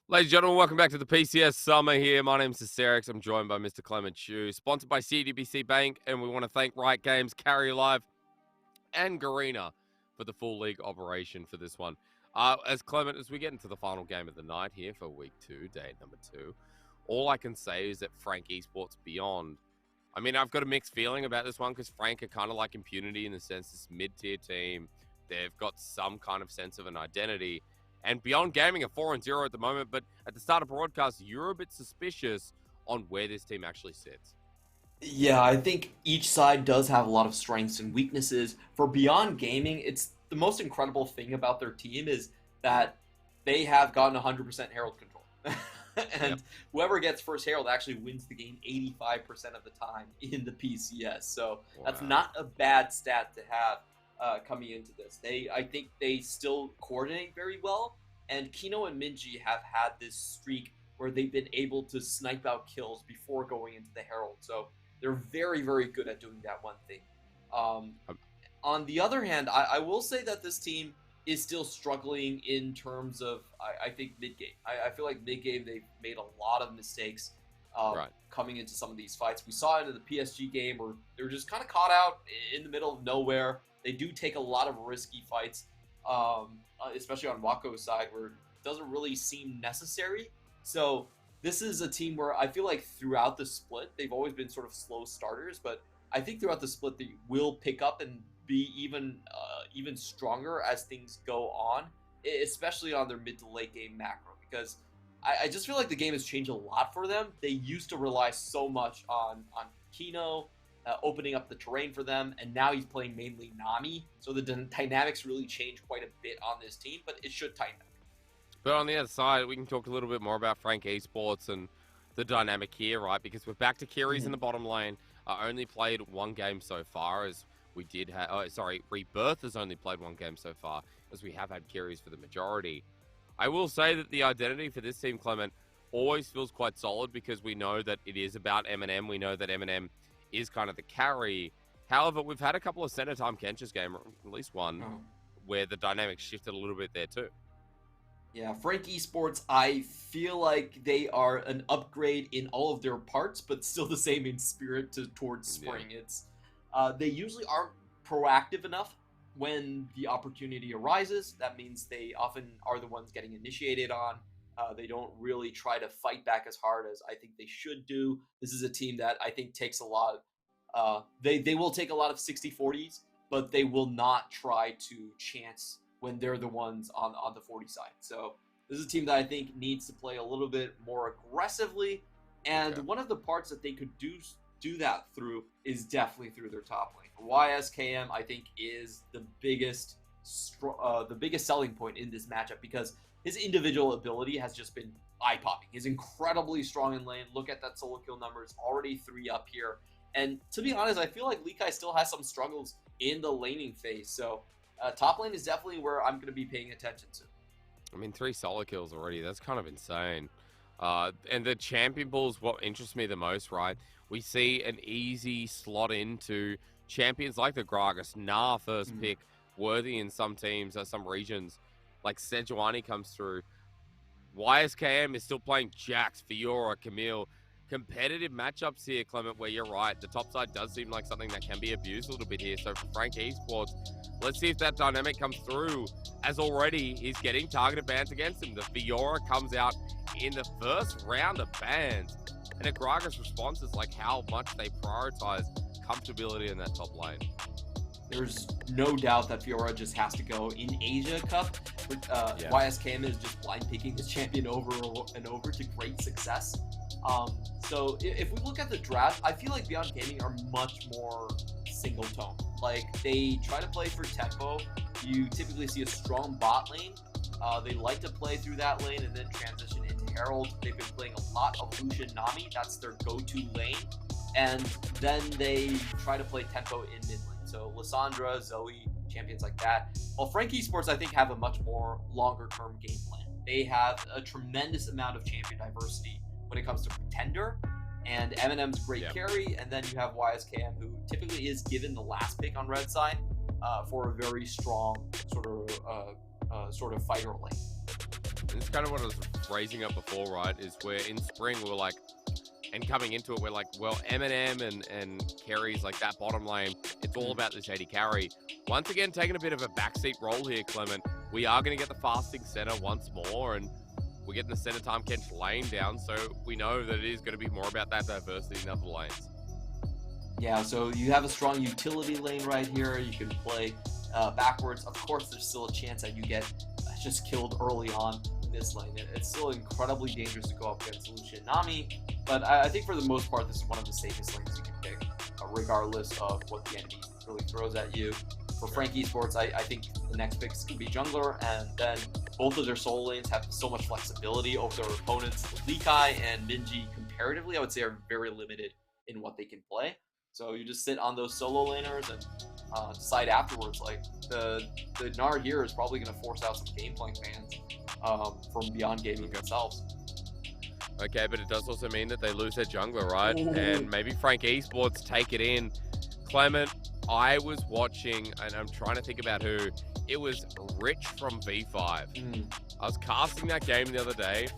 Ladies and gentlemen, welcome back to the PCS Summer here. My name's Cesarex. I'm joined by Mr. Clement Chu, sponsored by CDBC Bank, and we want to thank Riot Games, Carry Live, and Garena for the full league operation for this one. As Clement, as we get into the final game of the night here for week 2, day number 2, all I can say is that Frank Esports Beyond. I mean, I've got a mixed feeling about this one because Frank are kind of like Impunity in the sense this mid-tier team. They've got some kind of sense of an identity. And Beyond Gaming are 4-0 at the moment, but at the start of broadcast, you're a bit suspicious on where this team actually sits. Yeah, I think each side does have a lot of strengths and weaknesses. For Beyond Gaming, it's the most incredible thing about their team is that they have gotten 100% Herald control. And Yep. whoever gets first Herald actually wins the game 85% of the time in the PCS. So that's Wow. not a bad stat to have coming into this. I think they still coordinate very well. And Kino and Minji have had this streak where they've been able to snipe out kills before going into the Herald. So they're very, very good at doing that one thing. Um, Um, on the other hand, I will say that this team is still struggling in terms of, I think, mid-game. I feel like mid-game they've made a lot of mistakes Right. coming into some of these fights. We saw it in the PSG game where they were just kind of caught out in the middle of nowhere. They do take a lot of risky fights, especially on Wako's side where it doesn't really seem necessary. So this is a team where I feel like throughout the split, they've always been sort of slow starters, but I think throughout the split they will pick up and be even stronger as things go on, especially on their mid to late game macro. Because I just feel like the game has changed a lot for them. They used to rely so much on Kino opening up the terrain for them, and now he's playing mainly Nami. So the dynamics really change quite a bit on this team, but it should tighten up. But on the other side, we can talk a little bit more about Frank Esports and the dynamic here, right? Because we're back to Kiri's in the bottom lane. Only played one game so far, as we did have. Oh, sorry, Rebirth has only played one game so far, as we have had Kiri's for the majority. I will say that the identity for this team, Clement, always feels quite solid because we know that it is about Eminem. We know that Eminem is kind of the carry. However, we've had a couple of center time Kench's game, or at least one, Oh. where the dynamics shifted a little bit there too. Yeah, Frank Esports, I feel like they are an upgrade in all of their parts, but still the same in spirit towards Spring. Yeah. It's they usually aren't proactive enough when the opportunity arises. That means they often are the ones getting initiated on. They don't really try to fight back as hard as I think they should do. This is a team that I think takes a lot. They will take a lot of 60-40s, but they will not try to chance when they're the ones on the 40 side. So this is a team that I think needs to play a little bit more aggressively. And Okay. one of the parts that they could do that through is definitely through their top lane. YSKM, I think, is the biggest selling point in this matchup because his individual ability has just been eye-popping. He's incredibly strong in lane. Look at that solo kill numbers, already 3 up here. And to be honest, I feel like Lee Kai still has some struggles in the laning phase. So top lane is definitely where I'm going to be paying attention to. I mean, 3 solo kills already. That's kind of insane. And the champion pool is what interests me the most, right? We see an easy slot into champions like the Gragas, Nah first pick, worthy in some teams, some regions. Like Sejuani comes through. YSKM is still playing Jax, Fiora, Camille. Competitive matchups here, Clement, where you're right. The top side does seem like something that can be abused a little bit here. So for Frank Esports, let's see if that dynamic comes through, as already he's getting targeted bans against him. The Fiora comes out in the first round of bans. And Agragas' response is like how much they prioritize comfortability in that top lane. There's no doubt that Fiora just has to go in Asia Cup. Yeah. YSKM is just blind picking this champion over and over to great success. So if we look at the draft, I feel like Beyond Gaming are much more single tone. Like they try to play for tempo. You typically see a strong bot lane. They like to play through that lane and then transition into Herald. They've been playing a lot of Lucian Nami. That's their go-to lane. And then they try to play tempo in mid lane. So Lissandra, Zoe, champions like that. While Frank Esports, I think, have a much more longer-term game plan. They have a tremendous amount of champion diversity when it comes to Pretender, and Eminem's great carry, and then you have YSKM, who typically is given the last pick on red side for a very strong sort of fighter lane. And it's kind of what I was raising up before, right? Is where in spring we're like, and coming into it, we're like, well, Eminem and Kerry's like that bottom lane. It's all about this 80 carry. Once again, taking a bit of a backseat role here, Clement. We are going to get the fasting center once more, and we're getting the center time catch lane down, so we know that it is going to be more about that diversity in other lanes. Yeah, so you have a strong utility lane right here. You can play backwards. Of course, there's still a chance that you get just killed early on in this lane. It's still incredibly dangerous to go up against Lucian Nami, but I think for the most part, this is one of the safest lanes you can pick, regardless of what the enemy really throws at you. For Frank Esports, I think the next picks could be jungler, and then both of their solo lanes have so much flexibility over their opponents. Likai and Minji, comparatively, I would say are very limited in what they can play. So you just sit on those solo laners and decide afterwards. Like the Gnar here is probably going to force out some game plan bans from Beyond Gaming themselves. Okay, but it does also mean that they lose their jungler, right? Ooh. And maybe Frank Esports take it in. Clement, I was watching, and I'm trying to think about who. It was Rich from V5. I was casting that game the other day.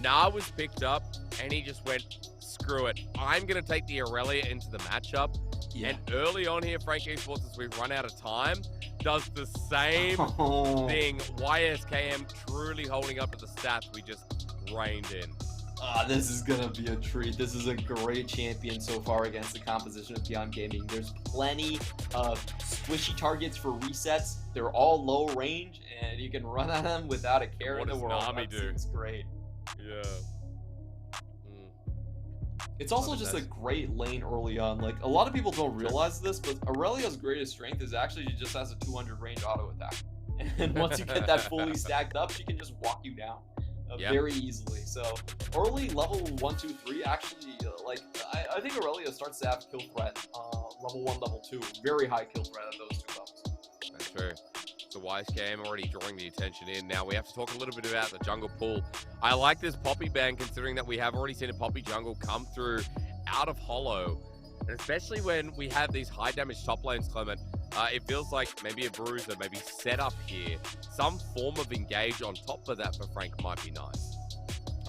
Gnar was picked up, and he just went, screw it. I'm going to take the Aurelia into the matchup. Yeah. And early on here, Frank Esports, as we run out of time, does the same thing. YSKM truly holding up to the stats we just reined in. This is going to be a treat. This is a great champion so far against the composition of Beyond Gaming. There's plenty of squishy targets for resets. They're all low range, and you can run at them without a care in the world. Nami do? It's great. Yeah. It's also just a great lane early on. Like, a lot of people don't realize this, but Aurelia's greatest strength is actually she just has a 200 range auto attack. And once you get that fully stacked up, she can just walk you down very easily. So early level 1, 2, 3, actually, I think Aurelia starts to have kill threat. Level 1, level 2, very high kill threat at those 2 levels. That's true. The YSKM already drawing the attention in. Now we have to talk a little bit about the jungle pool. I like this Poppy ban, considering that we have already seen a Poppy jungle come through out of Hollow. And especially when we have these high damage top lanes, Clement, it feels like maybe a bruiser, maybe set up here. Some form of engage on top of that for Frank might be nice.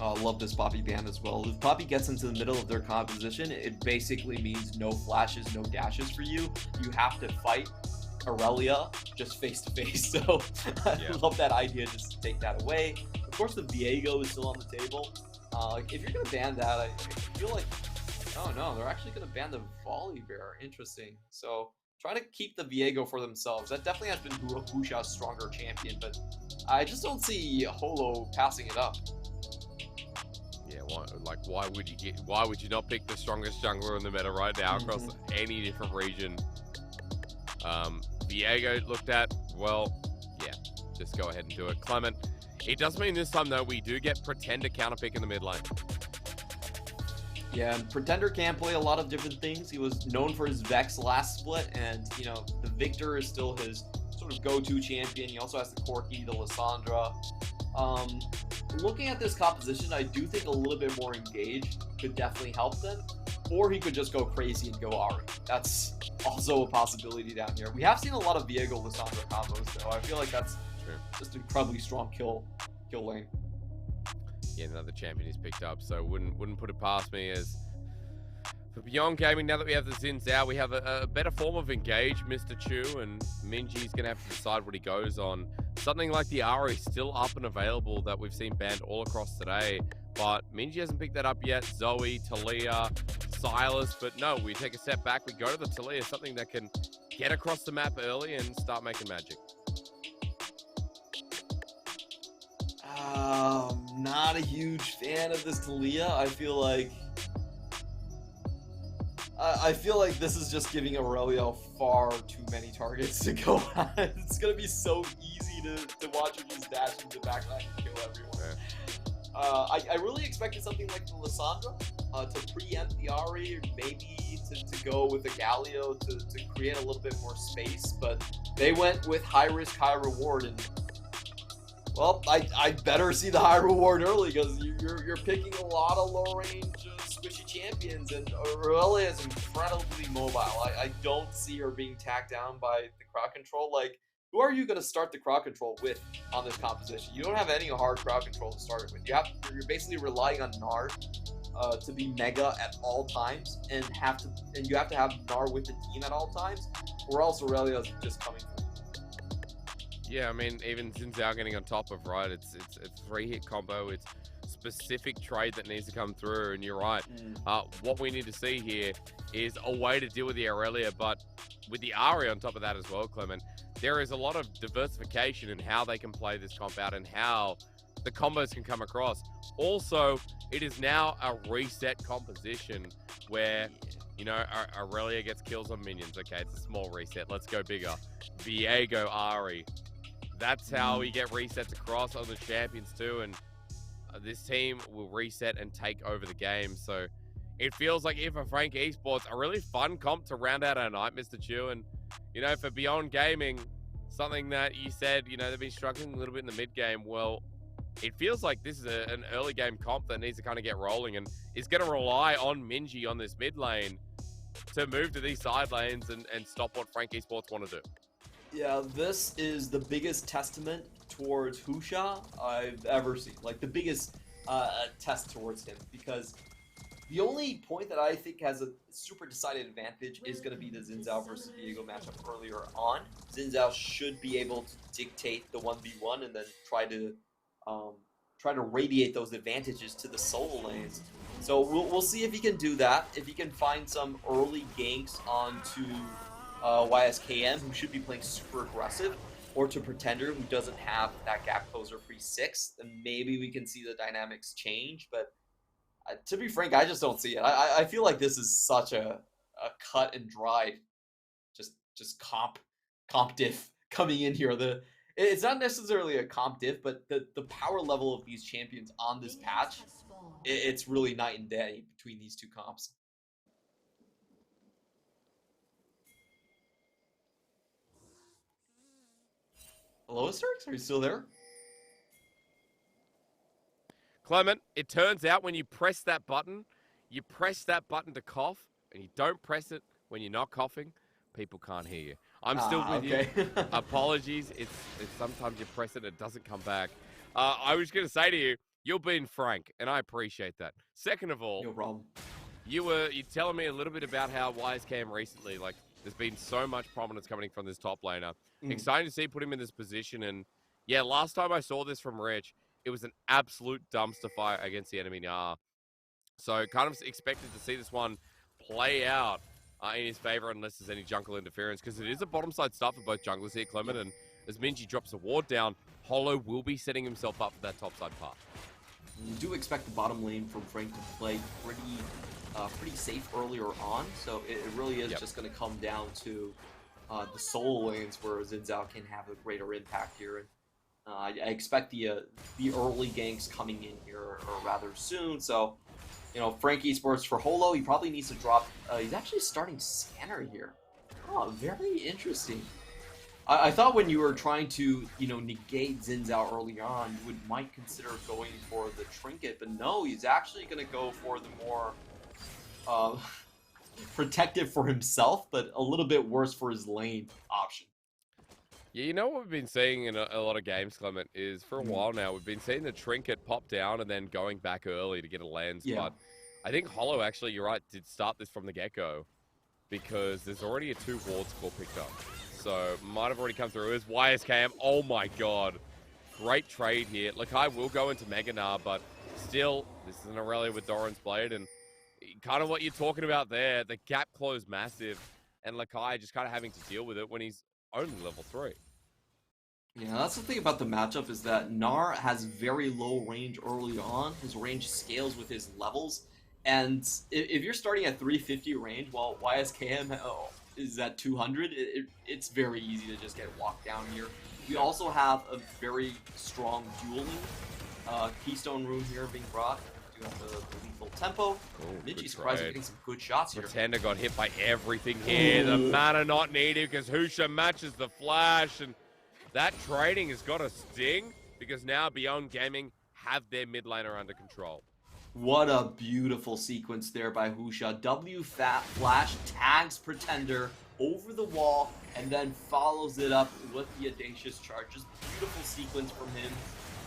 I love this Poppy ban as well. If Poppy gets into the middle of their composition, it basically means no flashes, no dashes for you. You have to fight Aurelia just face to face. So I love that idea, just to take that away. Of course, the Viego is still on the table. If you're gonna ban that, I feel like, oh no, they're actually gonna ban the Volibear. Interesting. So try to keep the Viego for themselves. That definitely has been Husha's stronger champion, but I just don't see Holo passing it up. Yeah, why would you not pick the strongest jungler in the meta right now across any different region? Viego looked at, well, yeah, just go ahead and do it. Clement, it does mean this time, though, we do get Pretender counterpick in the mid lane. Yeah, and Pretender can play a lot of different things. He was known for his Vex last split, and, you know, the Victor is still his sort of go-to champion. He also has the Corki, the Lissandra. Looking at this composition, I do think a little bit more engage could definitely help them. Or he could just go crazy and go Ahri. That's also a possibility down here. We have seen a lot of Viego Lissandra combos, though. I feel like that's just incredibly strong kill lane. Yeah, another champion is picked up, so wouldn't put it past me. As for Beyond Gaming, now that we have the Zins out, we have a better form of engage, Mr. Chu, and Minji's going to have to decide what he goes on. Something like the Ahri still up and available that we've seen banned all across today, but Minji hasn't picked that up yet. Zoe, Talia, Silas, but no, we take a step back. We go to the Talia, something that can get across the map early and start making magic. Not a huge fan of this Talia. I feel like this is just giving Aurelia far too many targets to go on. It's gonna be so easy to watch her just dash into the backline and kill everyone. I really expected something like the Lissandra to preempt the Ahri, or maybe to go with the Galio to create a little bit more space, but they went with high risk, high reward, and well, I better see the high reward early, because you're picking a lot of low range squishy champions, and Aurelia is incredibly mobile. I don't see her being tacked down by the crowd control. Like, who are you going to start the crowd control with on this composition? You don't have any hard crowd control to start it with. You're basically relying on Gnar to be mega at all times, and you have to have Gnar with the team at all times, or else Aurelia's just coming through. Yeah, I mean, even Xin Zhao getting on top of, right, it's a 3-hit combo, it's specific trade that needs to come through, and you're right. What we need to see here is a way to deal with the Aurelia, but with the Ari on top of that as well, Clement, there is a lot of diversification in how they can play this comp out and how the combos can come across. Also, it is now a reset composition where, you know, Aurelia gets kills on minions. Okay, it's a small reset. Let's go bigger. Viego, Ari. That's how we get resets across on the champions too, and this team will reset and take over the game. So it feels like, if for FAK Esports, a really fun comp to round out our night, Mr. Chu. And, you know, for Beyond Gaming, something that you said, you know, they've been struggling a little bit in the mid game. Well, it feels like this is an early game comp that needs to kind of get rolling, and is going to rely on Minji on this mid lane to move to these side lanes and stop what FAK Esports want to do. Yeah, this is the biggest testament towards Husha I've ever seen. Like, the biggest test towards him, because the only point that I think has a super decided advantage is going to be the Xin Zhao versus Viego matchup earlier on. Xin Zhao should be able to dictate the 1v1 and then try to radiate those advantages to the solo lanes. So we'll see if he can do that. If he can find some early ganks onto YSKM, who should be playing super aggressive, or to Pretender, who doesn't have that gap closer pre-6, then maybe we can see the dynamics change. But to be frank, I just don't see it. I feel like this is such a cut and dried, just comp diff coming in here. It's not necessarily a comp diff, but the power level of these champions on this patch, it's really night and day between these two comps. Hello, Asterix? Are you still there? Clement, it turns out when you press that button to cough, and you don't press it when you're not coughing, people can't hear you. I'm still with you. Apologies. It's sometimes you press it and it doesn't come back. I was going to say to you, you're being frank, and I appreciate that. Second of all, no problem. You're telling me a little bit about how YSKM recently, like, there's been so much prominence coming from this top laner. Exciting to see put him in this position. And yeah, last time I saw this from Rich, it was an absolute dumpster fire against the enemy Gnar. So kind of expected to see this one play out in his favor, unless there's any jungle interference, because it is a bottom side start for both junglers here, Clement. And as Minji drops a ward down, Holo will be setting himself up for that top side path. You do expect the bottom lane from Frank to play pretty safe earlier on, so it really is just going to come down to the solo lanes where Xin Zhao can have a greater impact here. And I expect the early ganks coming in here rather soon. So, you know, FAK Esports for Holo, he probably needs to drop. He's actually starting Scanner here. Oh, very interesting. I thought when you were trying to, you know, negate Xin Zhao early on, you might consider going for the Trinket, but no, he's actually going to go for the more protective for himself, but a little bit worse for his lane option. Yeah, you know what we've been seeing in a lot of games, Clement, is for a while now, we've been seeing the Trinket pop down and then going back early to get a lens. Yeah. But I think Holo, actually, you're right, did start this from the get-go, because there's already a 2 ward score picked up. So, might have already come through. As YSKM, oh my god. Great trade here. Lakai will go into Mega Gnar, but still, this is an Aurelia with Doran's Blade, and kind of what you're talking about there, the gap closed massive, and Lakai just kind of having to deal with it when he's only level 3. Yeah, that's the thing about the matchup, is that Gnar has very low range early on. His range scales with his levels, and if you're starting at 350 range while YSKM is at 200, it's very easy to just get walked down here. We also have a very strong dueling Keystone Rune here being brought. You have the lethal tempo. Minji surprised getting some good shots here. Pretender got hit by everything here. The mana not needed because Husha matches the flash, and that trading has got a sting because now Beyond Gaming have their mid laner under control. What a beautiful sequence there by Husha. Flash tags Pretender over the wall and then follows it up with the audacious charge. Just beautiful sequence from him.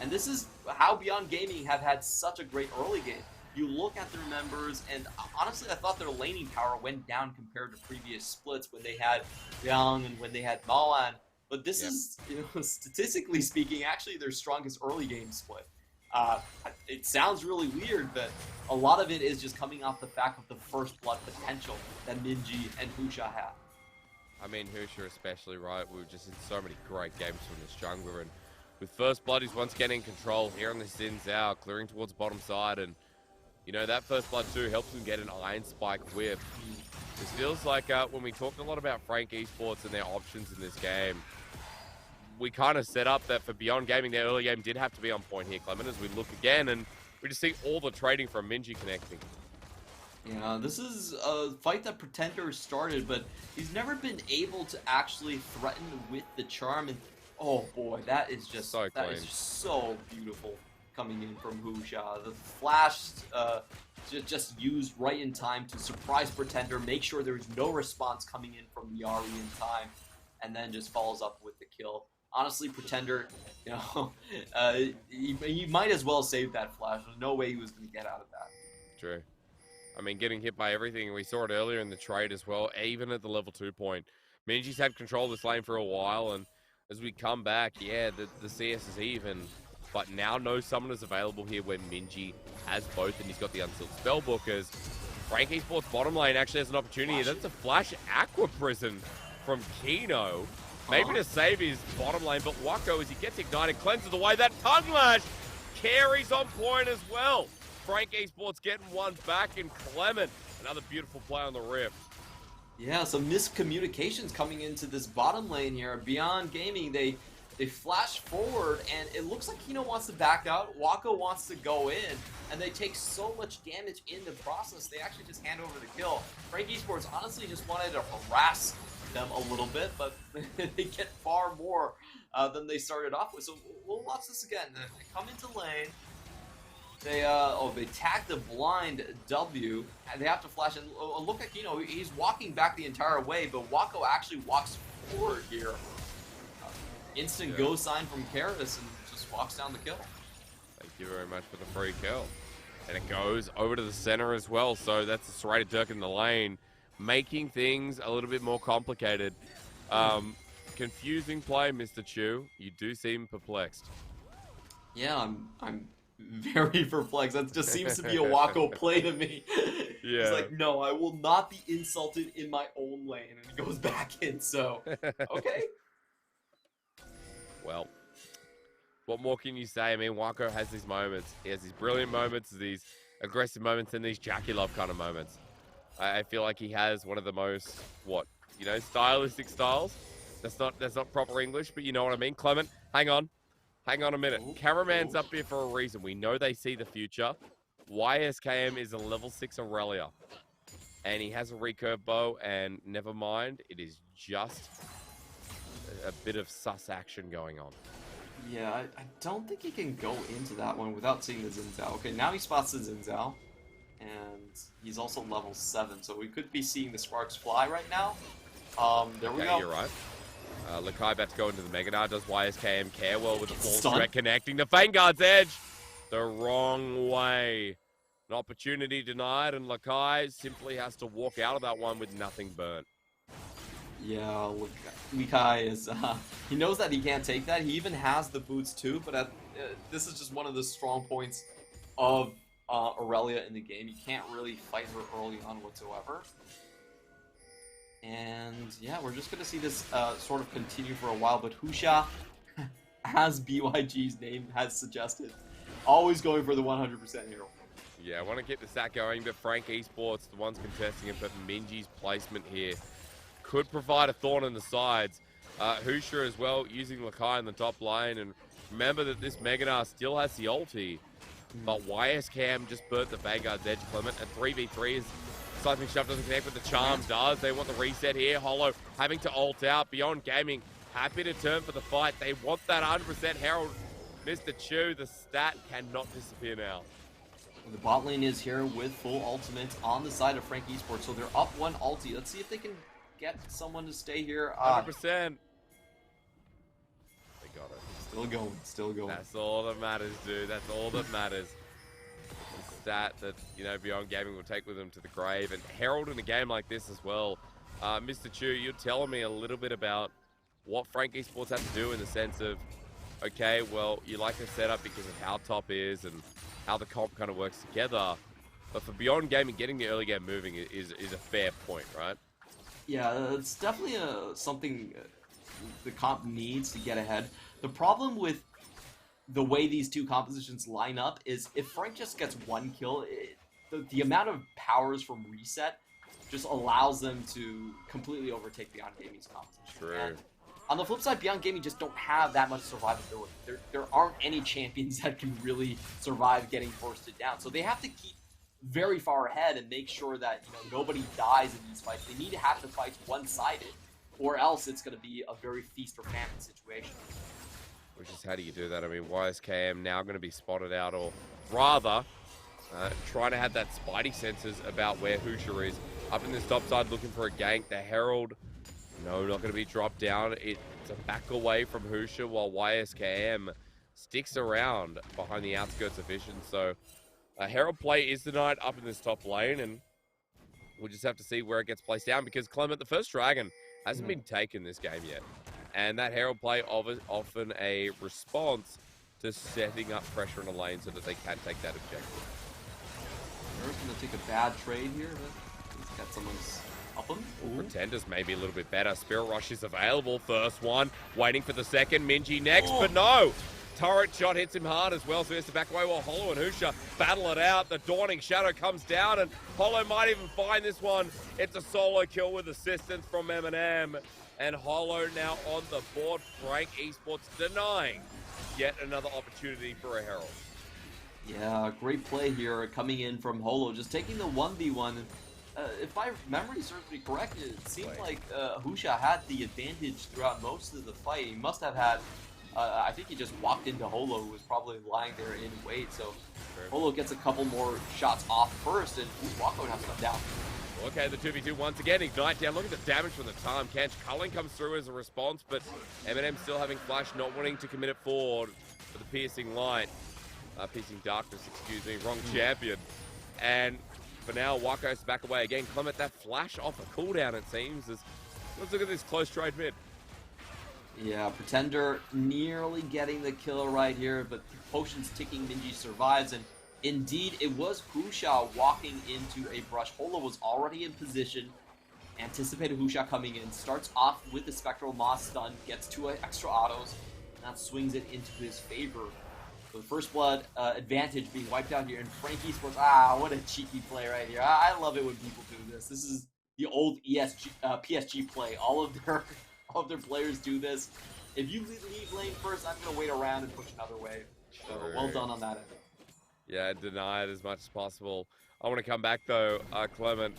And this is how Beyond Gaming have had such a great early game. You look at their members, and honestly, I thought their laning power went down compared to previous splits when they had Yang and when they had Malan. But this is, statistically speaking, actually their strongest early game split. It sounds really weird, but a lot of it is just coming off the fact of the first blood potential that Minji and Husha have. I mean, Husha especially, right? We were just in so many great games from this jungler, and with first blood, he's once again in control here on the Xin Zhao, clearing towards the bottom side, and you know, that first blood too helps him get an Iron Spike whip. This feels like when we talked a lot about Frank Esports and their options in this game, we kind of set up that for Beyond Gaming, their early game did have to be on point here, Clement, as we look again, and we just see all the trading from Minji connecting. Yeah, this is a fight that Pretender started, but he's never been able to actually threaten with the charm. And oh boy, that is just so beautiful coming in from Husha. The flash just used right in time to surprise Pretender, make sure there's no response coming in from the Ahri in time, and then just follows up with the kill. Honestly, Pretender, you know, he might as well save that flash. There's no way he was going to get out of that. True. I mean, getting hit by everything. We saw it earlier in the trade as well, even at the level 2 point. Minji's had control of this lane for a while, and as we come back, yeah, the CS is even. But now no summoners available here when Minji has both, and he's got the Unsealed Spellbookers. Frank Esports bottom lane actually has an opportunity. That's a Flash Aqua Prison from Kino. Maybe to save his bottom lane, but Wako, as he gets ignited, cleanses away. That Tongue Lash carries on point as well. Frank Esports getting one back, and Clement, another beautiful play on the Rift. Yeah, some miscommunications coming into this bottom lane here. Beyond Gaming, they flash forward, and it looks like Kino wants to back out. Wako wants to go in, and they take so much damage in the process, they actually just hand over the kill. Frank Esports honestly just wanted to harass them a little bit, but they get far more than they started off with. So we'll watch this again. They come into lane. They tag the blind W, and they have to flash. And look at Kino, he's walking back the entire way, but Wako actually walks forward here. Instant go sign from Karis and just walks down the kill. Thank you very much for the free kill. And it goes over to the center as well, so that's a serrated Dirk in the lane, making things a little bit more complicated. Confusing play, Mr. Chu. You do seem perplexed. Yeah, I'm very perplexed. That just seems to be a Wako play to me. Yeah. He's like, no, I will not be insulted in my own lane, and he goes back in, so, okay. Well, what more can you say? I mean, Wako has these moments. He has these brilliant moments, these aggressive moments, and these Jackie Love kind of moments. I feel like he has one of the most, stylistic styles. That's not proper English, but you know what I mean. Clement, hang on a minute. Cameraman's up here for a reason. We know they see the future. YSKM is a level 6 Aurelia, and he has a recurve bow, and never mind, it is just a bit of sus action going on. Yeah, I don't think he can go into that one without seeing the Xin Zhao. Okay, now he spots the Xin Zhao, and he's also level 7, so we could be seeing the sparks fly right now. There we go. You're right. Lakai about to go into the Mega Nard. Does YSKM care well with the full threat connecting the Vanguard's edge? The wrong way. An opportunity denied, and Lakai simply has to walk out of that one with nothing burnt. Yeah, Lakai is, he knows that he can't take that. He even has the boots too, but this is just one of the strong points of Aurelia in the game. You can't really fight her early on whatsoever. And yeah, we're just going to see this sort of continue for a while, but Husha, as BYG's name has suggested, always going for the 100% hero. Yeah, I want to get the sack going, but Frank Esports, the ones contesting it, but Minji's placement here could provide a thorn in the sides. Husha as well, using Lakai in the top lane, and remember that this Meganar still has the ulti, but YSKM just burnt the Vanguard's edge, Clement, and 3v3 is Seismic Shove doesn't connect, but the Charm does. They want the reset here. Hollow having to ult out. Beyond Gaming happy to turn for the fight. They want that 100% Herald. Mr. Chu, the stat cannot disappear now. The bot lane is here with full ultimates on the side of Frank Esports, so they're up one ulti. Let's see if they can get someone to stay here. 100%. They got it. Still going, still going. That's all that matters, dude. That's all that matters. The stat that, you know, Beyond Gaming will take with them to the grave. And Herald in a game like this as well. Mr. Chu, you're telling me a little bit about what Frank Esports have to do in the sense of, okay, well, you like the setup because of how top is and how the comp kind of works together. But for Beyond Gaming, getting the early game moving is a fair point, right? Yeah, it's definitely something the comp needs to get ahead. The problem with the way these two compositions line up is if Frank just gets one kill, the amount of powers from reset just allows them to completely overtake Beyond Gaming's composition. True. And on the flip side, Beyond Gaming just don't have that much survivability. There aren't any champions that can really survive getting forested down. So they have to keep very far ahead and make sure that nobody dies in these fights. They need to have the fights one-sided, or else it's going to be a very feast or famine situation. Which is, how do you do that? I mean, YSKM now going to be spotted out, or rather, trying to have that spidey senses about where Hoosier is. Up in this top side looking for a gank. The Herald, no, not going to be dropped down. It's a back away from Hoosier while YSKM sticks around behind the outskirts of Vision. So Herald play is denied up in this top lane, and we'll just have to see where it gets placed down because Clement, the first dragon, hasn't been taken this game yet. And that Herald play often a response to setting up pressure in a lane so that they can take that objective. Herald's going to take a bad trade here, but he's got someone's up him. Pretenders maybe a little bit better. Spirit Rush is available. First one, waiting for the second. Minji next, but no! Turret shot hits him hard as well, so he has to back away while Hollow and Hoosier battle it out. The Dawning Shadow comes down, and Hollow might even find this one. It's a solo kill with assistance from Eminem. And Hollow now on the board. Frank Esports denying yet another opportunity for a Herald. Yeah, great play here coming in from Holo, just taking the 1v1. If my memory serves me correct, it seemed like Husha had the advantage throughout most of the fight. He must have had, I think he just walked into Holo, who was probably lying there in wait. So Holo gets a couple more shots off first, and Wako has to come down. Okay, the 2v2 once again, Ignite down. Look at the damage from the time. Kench Culling comes through as a response, but Eminem still having Flash, not wanting to commit it forward for the Piercing Light. Piercing Darkness, excuse me, wrong champion. And for now, Wako's back away again. Clement, that Flash off a cooldown, it seems. Let's look at this close trade mid. Yeah, Pretender nearly getting the kill right here, but Potion's ticking, Minji survives, and indeed, it was Husha walking into a brush. Holo was already in position, anticipated Husha coming in, starts off with the Spectral Moss stun, gets 2 extra autos, and that swings it into his favor. So the First Blood advantage being wiped out here, and Frank Esports, what a cheeky play right here. I love it when people do this. This is the old PSG play. All of their players do this. If you leave lane first, I'm going to wait around and push another wave. So well done on that end. Yeah, deny it as much as possible. I want to come back though, Clement.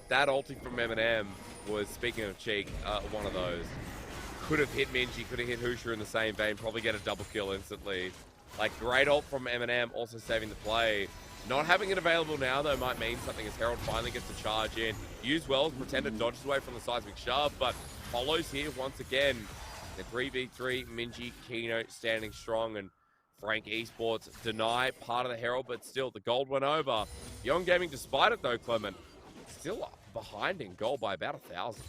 That ulti from Eminem was, speaking of cheek, one of those. Could have hit Minji, could have hit Hoosier in the same vein, probably get a double kill instantly. Like, great ult from Eminem, also saving the play. Not having it available now though might mean something as Herald finally gets to charge in. Use well, Pretender dodges away from the seismic shove, but follows here once again. The 3v3, Minji, Kino standing strong, and Frank Esports deny part of the Herald, but still the gold went over. Beyond Gaming, despite it though, Clement, still behind in gold by about 1,000.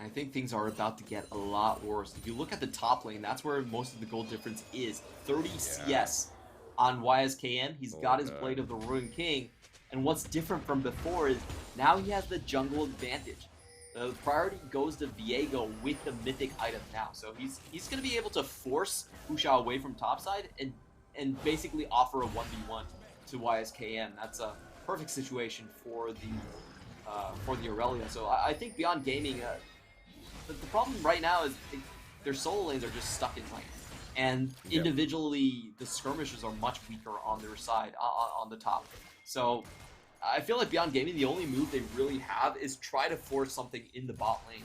I think things are about to get a lot worse. If you look at the top lane, that's where most of the gold difference is. 30 CS on YSKM. He's got his Blade of the Ruined King. And what's different from before is now he has the jungle advantage. The priority goes to Viego with the mythic item now. So he's going to be able to force Husha away from topside and basically offer a 1v1 to YSKM. That's a perfect situation for the Aurelia. So I think Beyond Gaming, the problem right now is their solo lanes are just stuck in lane. And individually, the skirmishers are much weaker on their side, on the top. So I feel like Beyond Gaming, the only move they really have is try to force something in the bot lane.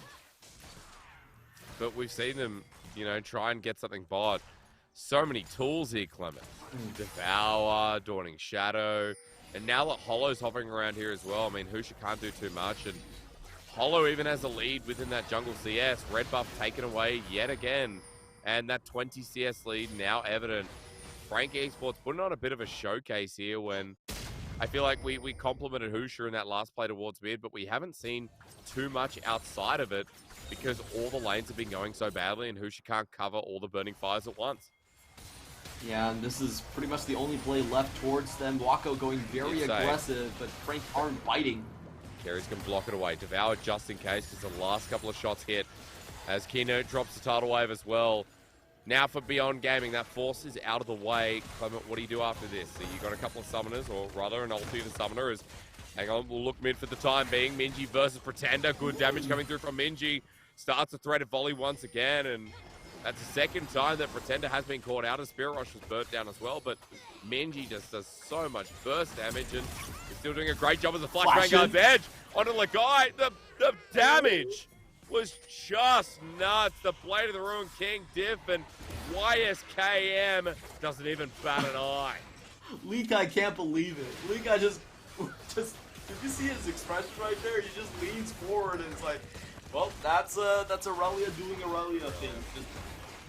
But we've seen them, try and get something bot. So many tools here, Clement. Devour, Dawning Shadow. And now that Hollow's hovering around here as well, I mean, Husha can't do too much. And Hollow even has a lead within that jungle CS. Red buff taken away yet again. And that 20 CS lead now evident. Frank Esports putting on a bit of a showcase here when I feel like we complimented Husha in that last play towards mid, but we haven't seen too much outside of it because all the lanes have been going so badly and Husha can't cover all the burning fires at once. Yeah, and this is pretty much the only play left towards them. Wako going very aggressive, but Frank aren't biting. Carries can block it away. Devour just in case because the last couple of shots hit as Keynote drops the tidal wave as well. Now for Beyond Gaming, that force is out of the way. Clement, what do you do after this? So you got a couple of summoners, or rather an ulti of the summoner is, hang on, we'll look mid for the time being. Minji versus Pretender. Good damage coming through from Minji. Starts a threaded volley once again, and that's the second time that Pretender has been caught out. And Spirit Rush was burnt down as well, but Minji just does so much burst damage, and he's still doing a great job as a Flash Vanguard's edge onto Lagai. The damage was just nuts. The Blade of the Ruined King diff, and YSKM doesn't even bat an eye. Lekai can't believe it. Lekai just, did you see his expression right there? He just leans forward and it's like, well, that's Aurelia doing Aurelia thing. Just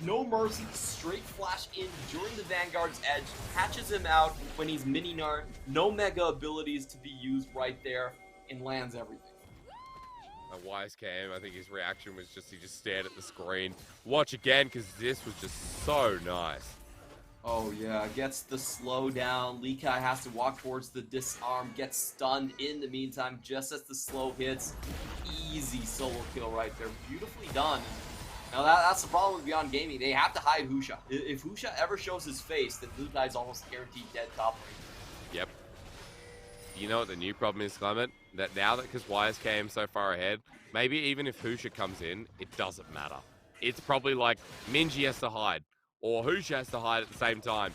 no mercy, straight flash in during the Vanguard's edge, catches him out when he's mini-nart, no mega abilities to be used right there, and lands everything. YSKM, I think his reaction was just, he just stared at the screen. Watch again, because this was just so nice. Oh yeah, gets the slow down. Lekai has to walk towards the disarm, gets stunned in the meantime, just as the slow hits. Easy solo kill right there, beautifully done. Now that's the problem with Beyond Gaming, they have to hide Husha. If Husha ever shows his face, then Lekai's almost guaranteed dead top lane. Yep. You know what the new problem is, Clement? That now that because YSKM so far ahead, maybe even if Husha comes in, it doesn't matter. It's probably like Minji has to hide, or Husha has to hide at the same time.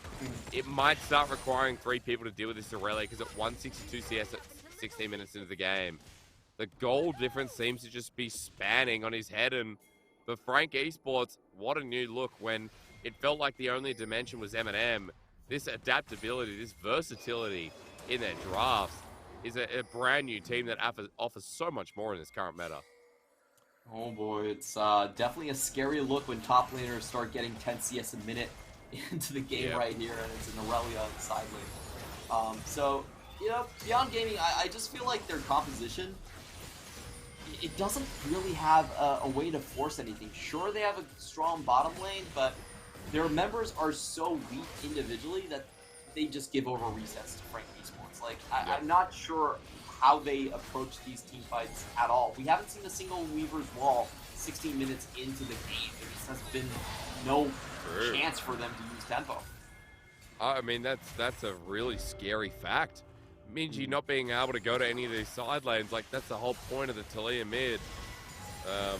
It might start requiring 3 people to deal with this Aurelia because at 162 CS at 16 minutes into the game, the goal difference seems to just be spanning on his head. And for Frank Esports, what a new look when it felt like the only dimension was Eminem. This adaptability, this versatility in their drafts is a brand new team that offers so much more in this current meta. Oh boy, it's definitely a scary look when top laners start getting 10 CS a minute into the game right here, and it's an Aurelia on the side lane. So, you know, Beyond Gaming, I just feel like their composition, it doesn't really have a way to force anything. Sure, they have a strong bottom lane, but their members are so weak individually that they just give over resets to Frank Esports. Like, I'm not sure how they approach these team fights at all. We haven't seen a single Weaver's Wall 16 minutes into the game. There just has been no chance for them to use tempo. I mean, that's a really scary fact. Minji not being able to go to any of these side lanes, like, that's the whole point of the Talia mid. I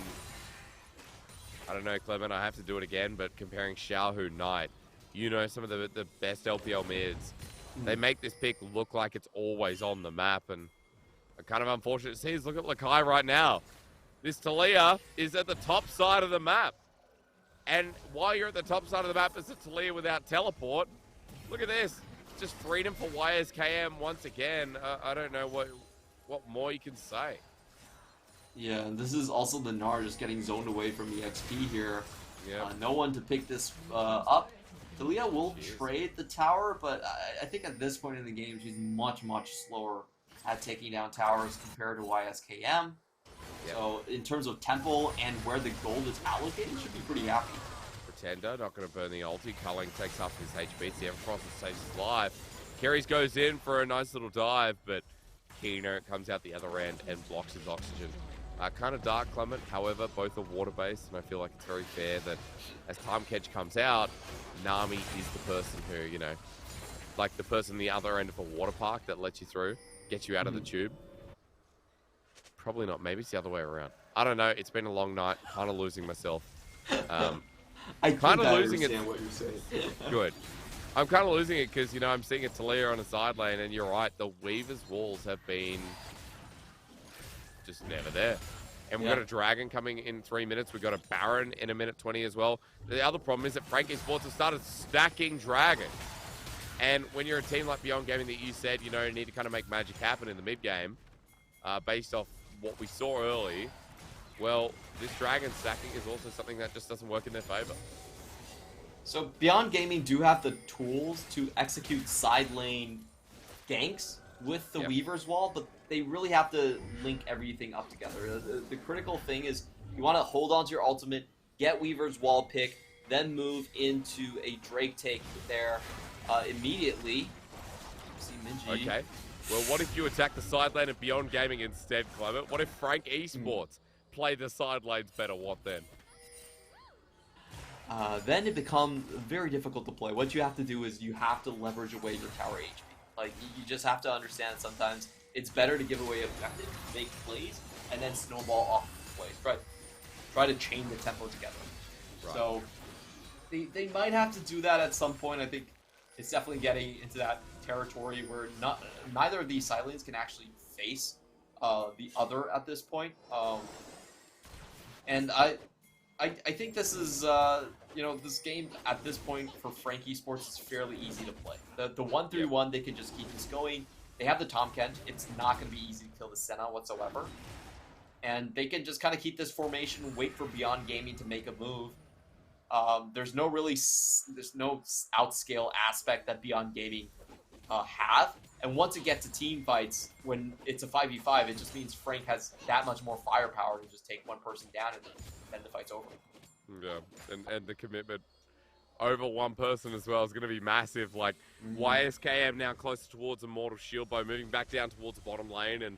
don't know, Clement, I have to do it again, but comparing Xiaohu Knight, you know, some of the best LPL mids, they make this pick look like it's always on the map, and kind of unfortunate to see is look at Lakai right now. This Talia is at the top side of the map. And while you're at the top side of the map, it's a Talia without teleport. Look at this. Just freedom for YSKM once again. I don't know what more you can say. Yeah, and this is also the Gnar just getting zoned away from the XP here. Yeah. No one to pick this up. Talia will trade the tower, but I think at this point in the game, she's much, much slower at taking down towers compared to YSKM. Yep. So in terms of tempo and where the gold is allocated, should be pretty happy. Pretender, not going to burn the ulti. Culling takes up his HP. The Everfrost saves his life. Kerry's goes in for a nice little dive, but Kino comes out the other end and blocks his oxygen. Kind of dark, Clement. However, both are water-based, and I feel like it's very fair that as Time Catch comes out, Nami is the person who, you know, like the person the other end of a water park that lets you through, gets you out of the tube. Probably not. Maybe it's the other way around. I don't know. It's been a long night. Kind of losing myself. I kind of losing understand what you're saying. Good. I'm kind of losing it because, you know, I'm seeing a Talia on a side lane, and you're right. The Weaver's walls have been just never there. And we've got a Dragon coming in 3 minutes. We've got a Baron in 1:20 as well. The other problem is that Frank Esports have started stacking Dragons. And when you're a team like Beyond Gaming that you said, you know, need to kind of make magic happen in the mid-game, based off what we saw early, well, this dragon stacking is also something that just doesn't work in their favor. So Beyond Gaming do have the tools to execute side lane ganks with the Weaver's Wall, but they really have to link everything up together. The critical thing is you want to hold on to your ultimate, get Weaver's Wall pick, then move into a Drake take there immediately. See Minji. Okay. Well, what if you attack the side lane of Beyond Gaming instead, Clement? What if Frank Esports play the side lanes better? What then? Then it becomes very difficult to play. What you have to do is you have to leverage away your tower HP. Like, you just have to understand sometimes it's better to give away objectives, make plays, and then snowball off the plays. Try to chain the tempo together. Right. So they might have to do that at some point. I think it's definitely getting into that territory where neither of these side lanes can actually face the other at this point. And I think this is, you know, this game at this point for Frank Esports is fairly easy to play. The 1-3-1, they can just keep this going. They have the Tom Kent. It's not going to be easy to kill the Senna whatsoever. And they can just kind of keep this formation, wait for Beyond Gaming to make a move. There's no outscale aspect that Beyond Gaming have. And once it gets to team fights, when it's a 5v5, it just means Frank has that much more firepower to just take one person down and then the fight's over. Yeah, and the commitment over one person as well is going to be massive. Like, YSKM now closer towards Immortal Shield Bow, moving back down towards the bottom lane, and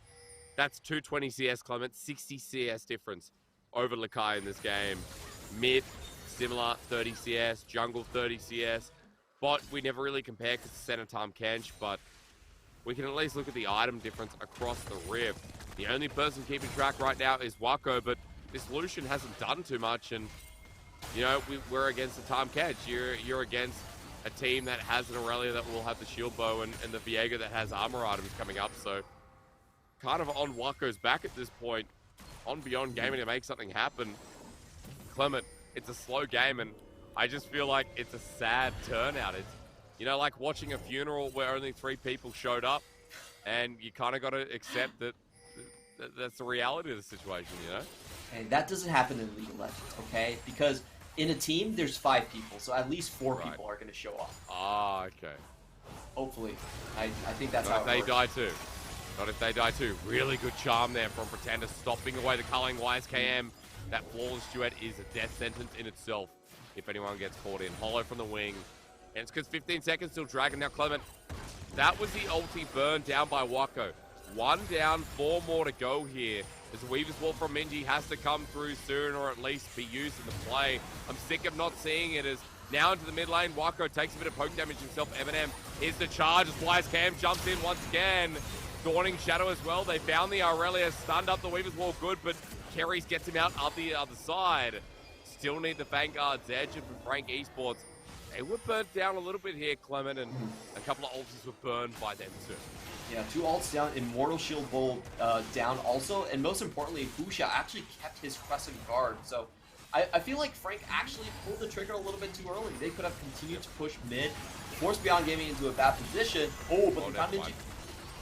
that's 220 CS, Clement, 60 CS difference over Lakai in this game. Mid, similar, 30 CS, jungle, 30 CS. Bot, we never really compare because it's center Tom Kench, but we can at least look at the item difference across the Rift. The only person keeping track right now is Wako, but this Lucian hasn't done too much, and you know, we're against the Tom Kench. You're against a team that has an Aurelia that will have the shield bow and the Viega that has armor items coming up, so kind of on Wako's back at this point, on Beyond Gaming to make something happen. Clement, it's a slow game, and I just feel like it's a sad turnout. It's, you know, like watching a funeral where only 3 people showed up, and you kind of got to accept that that's the reality of the situation, you know? And that doesn't happen in League of Legends, okay? Because in a team, there's 5 people, so at least 4 people are going to show up. Ah, okay. Hopefully. I think that's Not how it if they die too. Not if they die too. Really good charm there from Pretender, stopping away the culling YSKM. That flawless duet is a death sentence in itself if anyone gets caught in. Hollow from the wing. And it's because 15 seconds till Dragon. Now, Clement, that was the ulti burn down by Wako. 1 down, 4 more to go here. As the Weaver's Wall from Minji has to come through soon, or at least be used in the play. I'm sick of not seeing it as now into the mid lane. Wako takes a bit of poke damage himself. Eminem is the charge as YSKM jumps in once again. Dawning Shadow as well. They found the Aurelia, stunned up the Weaver's Wall good, but Kerry's gets him out of the other side. Still need the Vanguard's edge, and for Frank Esports, they were burnt down a little bit here, Clement, and a couple of ultis were burned by them too. Yeah, 2 ults down, Immortal Shield Bowl down also, and most importantly, Husha actually kept his Crescent Guard, so I feel like Frank actually pulled the trigger a little bit too early. They could have continued to push mid, force Beyond Gaming into a bad position. Oh, but they found Minji.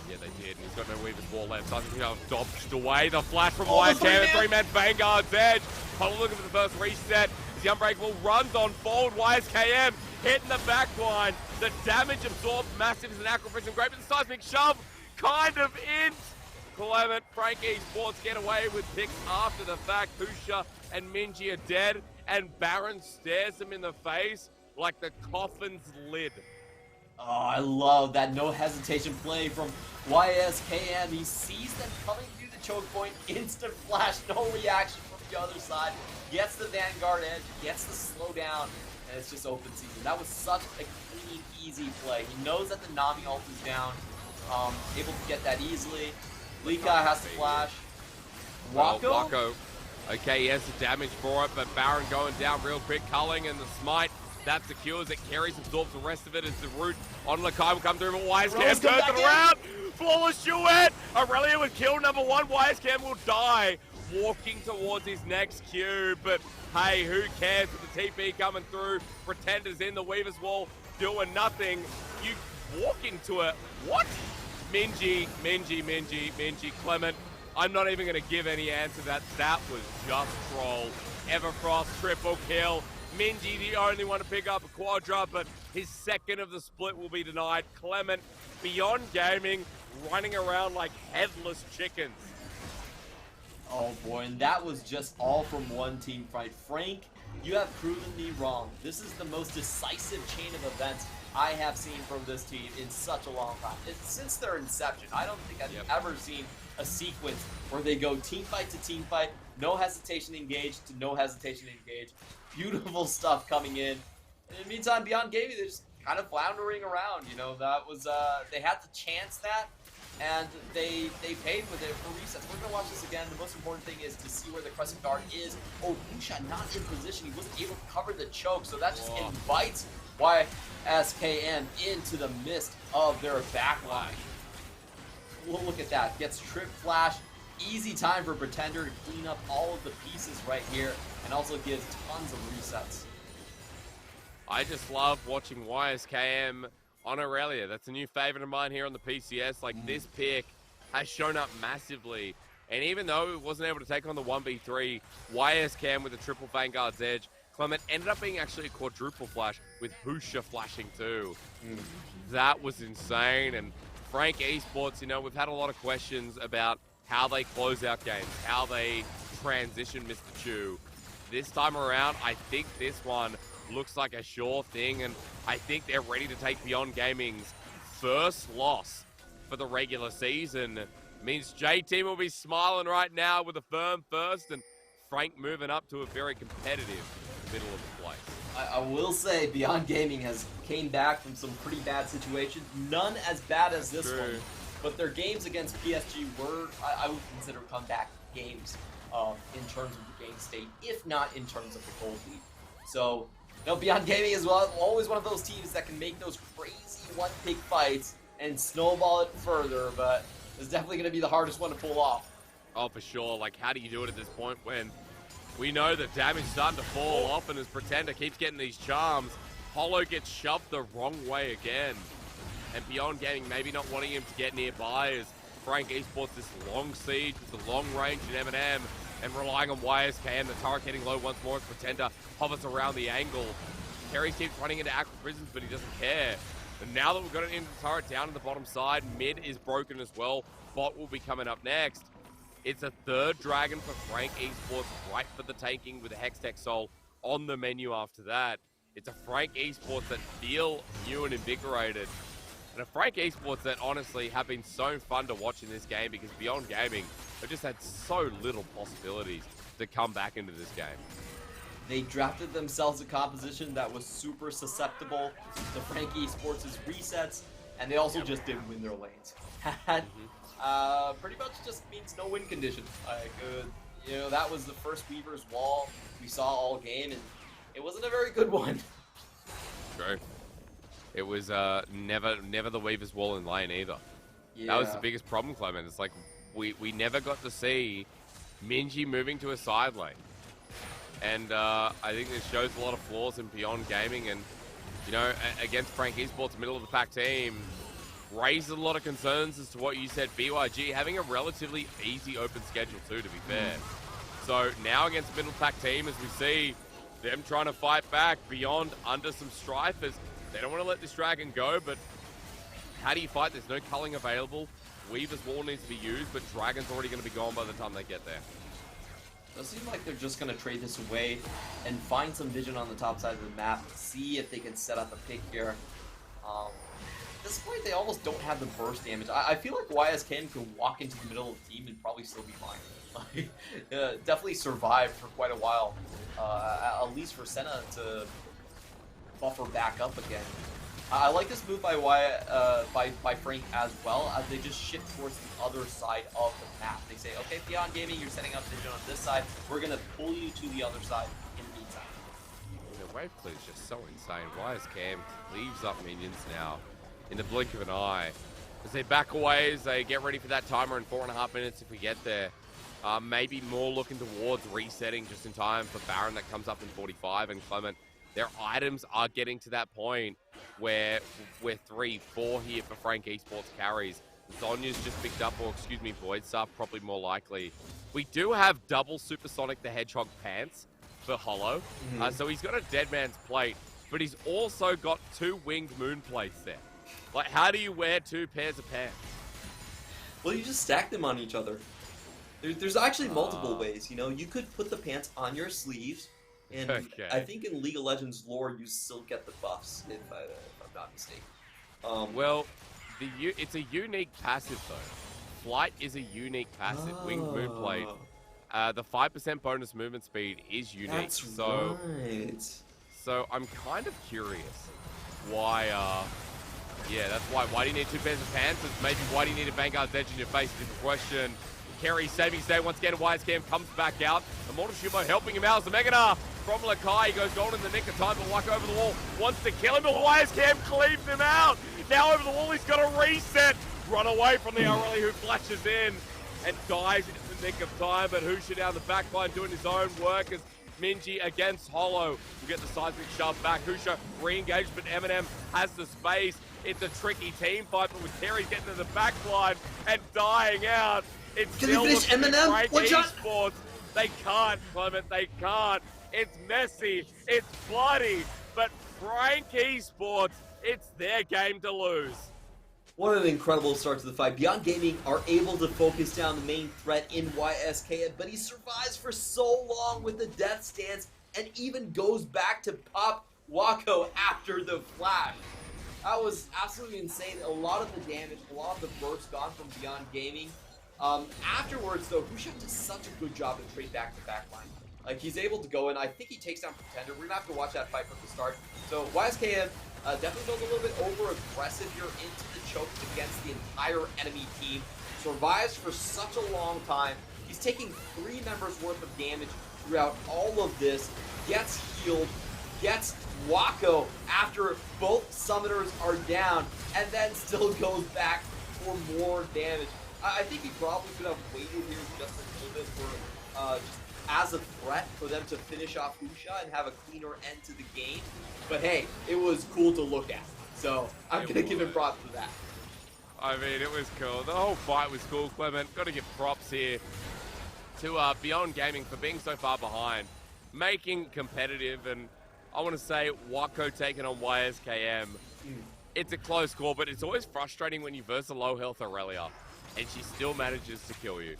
Yeah, they did, and he's got no Weaver's Wall left. Doesn't he have dodged away the flash from YSKM, 3-man Vanguard's edge. Hold a look at the first reset. The Unbreakable runs on forward. YSKM hitting the back line. The damage absorbed massive as an Aquaprison Grape, but the seismic shove kind of int. Clement, Frank Esports get away with picks after the fact. Husha and Minji are dead, and Baron stares him in the face like the coffin's lid. Oh, I love that no hesitation play from YSKM. He sees them coming through the choke point, instant flash, no reaction from the other side. Gets the Vanguard edge, gets the slowdown, and it's just open season. That was such a clean, easy play. He knows that the Nami ult is down, able to get that easily. Lika has to flash. Wako. Okay, he has the damage for it, but Baron going down real quick. Culling and the smite. That secures it. Carries, absorbs the rest of it as the root on Lakai will come through, but YSKM turns it around. Flawless duet. Aurelia with kill number 1. YSKM will die, walking towards his next Q, but hey, who cares with the TP coming through. Pretenders in the Weaver's Wall. doing nothing. You walk into it. What? Minji, Clement. I'm not even going to give any answer. That was just troll. Everfrost triple kill. Minji the only one to pick up a quadra, but his second of the split will be denied. Clement, Beyond Gaming, running around like headless chickens. Oh boy, and that was just all from one team fight. Frank, you have proven me wrong. This is the most decisive chain of events I have seen from this team in such a long time. Since their inception, I don't think I've ever seen a sequence where they go team fight to team fight, no hesitation engaged to no hesitation engaged. Beautiful stuff coming in. And in the meantime, Beyond Gaming, they're just kind of floundering around. You know, that was, they had to chance that, and they paid with it for resets. We're going to watch this again. The most important thing is to see where the Crescent Guard is. Oh, Musha not in position. He wasn't able to cover the choke, so that just invites YSKM into the midst of their backline. Look at that. Gets Trip Flash. Easy time for Pretender to clean up all of the pieces right here, and also gives tons of resets. I just love watching YSKM on Aurelia. That's a new favorite of mine here on the PCS. Like, this pick has shown up massively. And even though it wasn't able to take on the 1v3, YSKM with the triple Vanguard's edge, Clement ended up being actually a quadruple flash with Husha flashing too. That was insane. And Frank Esports, you know, we've had a lot of questions about how they close out games, how they transition Mr. Chu. This time around, I think this one looks like a sure thing, and I think they're ready to take Beyond Gaming's first loss for the regular season. Means J-Team will be smiling right now with a firm first, and Frank moving up to a very competitive middle of the place. I will say Beyond Gaming has came back from some pretty bad situations, none as bad as this one, but their games against PSG were, I would consider, comeback games in terms of the game state, if not in terms of the gold lead. So, you know, Beyond Gaming is always one of those teams that can make those crazy one-pick fights and snowball it further, but it's definitely going to be the hardest one to pull off. Oh, for sure. Like, how do you do it at this point when we know that damage starting to fall off, and as Pretender keeps getting these charms, Hollow gets shoved the wrong way again. And Beyond Gaming maybe not wanting him to get nearby as Frank Esports this long siege with the long range in M&M and relying on YSKM, the turret getting low once more as Pretender hovers around the angle. Terry keeps running into Aqua Prisons, but he doesn't care. And now that we've got it into the turret down to the bottom side, mid is broken as well. Bot will be coming up next. It's a third dragon for Frank Esports, right for the taking with a Hextech Soul on the menu after that. It's a Frank Esports that feel new and invigorated. And a Frank Esports that honestly have been so fun to watch in this game because Beyond Gaming have just had so little possibilities to come back into this game. They drafted themselves a composition that was super susceptible to Frank Esports' resets, and they also just didn't win their lanes. Pretty much just means no win condition. Like, you know, that was the first Weaver's Wall we saw all game, and it wasn't a very good one. True. It was never the Weaver's Wall in lane either. Yeah. That was the biggest problem, Clement. It's like we never got to see Minji moving to a side lane. And I think this shows a lot of flaws in Beyond Gaming, and, you know, against Frank Esports, middle of the pack team, raised a lot of concerns as to what you said. BYG having a relatively easy open schedule too, to be fair. So now against middle pack team, as we see them trying to fight back, Beyond under some strife, as they don't want to let this dragon go, but how do you fight? There's no culling available. Weaver's Wall needs to be used, but Dragon's already going to be gone by the time they get there. It seems like they're just going to trade this away and find some vision on the top side of the map, see if they can set up a pick here. At this point, they almost don't have the burst damage. I feel like YSKM can walk into the middle of the team and probably still be fine. Definitely survived for quite a while, at least for Senna to buffer back up again. I like this move by Frank as well, as they just shift towards the other side of the map. They say, okay, Beyond Gaming, you're setting up vision on this side. We're going to pull you to the other side in the meantime. The wave clear is just so insane. YSKM cleaves up minions now in the blink of an eye. As they back away, as they get ready for that timer in 4.5 minutes if we get there. Maybe more looking towards resetting just in time for Baron that comes up in 45, and Clement Their items are getting to that point where we're 3-4 here for Frank Esports carries. Zonya's just picked up, or excuse me, Voidstar probably more likely. We do have double Supersonic the Hedgehog pants for Hollow. So he's got a Dead Man's Plate, but he's also got 2 Winged Moon plates there. Like, how do you wear 2 pairs of pants? Well, you just stack them on each other. There's actually multiple ways, you know? You could put the pants on your sleeves, and Okay. I think in League of Legends lore, you still get the buffs, if I'm not mistaken. Well, it's a unique passive, though. Flight is a unique passive. Winged Moonplate. The 5% bonus movement speed is unique. That's right. So I'm kind of curious why, yeah, that's why. Why do you need 2 pairs of pants? It's maybe why do you need a Vanguard's Edge in your face? Different question. Kerry saving stay once again. YSKM comes back out. Immortal Shumo helping him out as the Meganar from Lakai. He goes gold in the nick of time, but Walk over the wall wants to kill him, but YSKM cleaves him out. Now over the wall, he's got a reset. Run away from the Aurelia, who flashes in and dies in the nick of time, but Husha down the back line doing his own work as Minji against Hollow. We get the seismic shove back. Husha re-engaged, but Eminem has the space. It's a tricky team fight, but with Terry getting to the back line and dying out, it's Can still they finish Eminem? Frank One shot? Esports. They can't, Clement, they can't. It's messy, it's bloody, but Frank Esports, it's their game to lose. What an incredible start to the fight. Beyond Gaming are able to focus down the main threat in YSK, but he survives for so long with the death stance and even goes back to pop Wako after the flash. That was absolutely insane. A lot of the damage, a lot of the burst gone from Beyond Gaming. Afterwards, though, Husha does such a good job to trade back to back line. Like, he's able to go in. I think he takes down Pretender. We're going to have to watch that fight from the start. So, YSKM definitely goes a little bit over-aggressive here into the choke against the entire enemy team. Survives for such a long time. He's taking 3 members worth of damage throughout all of this. Gets healed. Gets Wako after both summoners are down. And then still goes back for more damage. I think he probably could have waited here just a little bit for just as a threat for them to finish off Husha and have a cleaner end to the game. But hey, it was cool to look at. So I'm going to give him props for that. I mean, it was cool. The whole fight was cool, Clement. Got to give props here to Beyond Gaming for being so far behind, making competitive, and I want to say Wako taking on YSKM. It's a close call, but it's always frustrating when you verse a low health Aurelia and she still manages to kill you.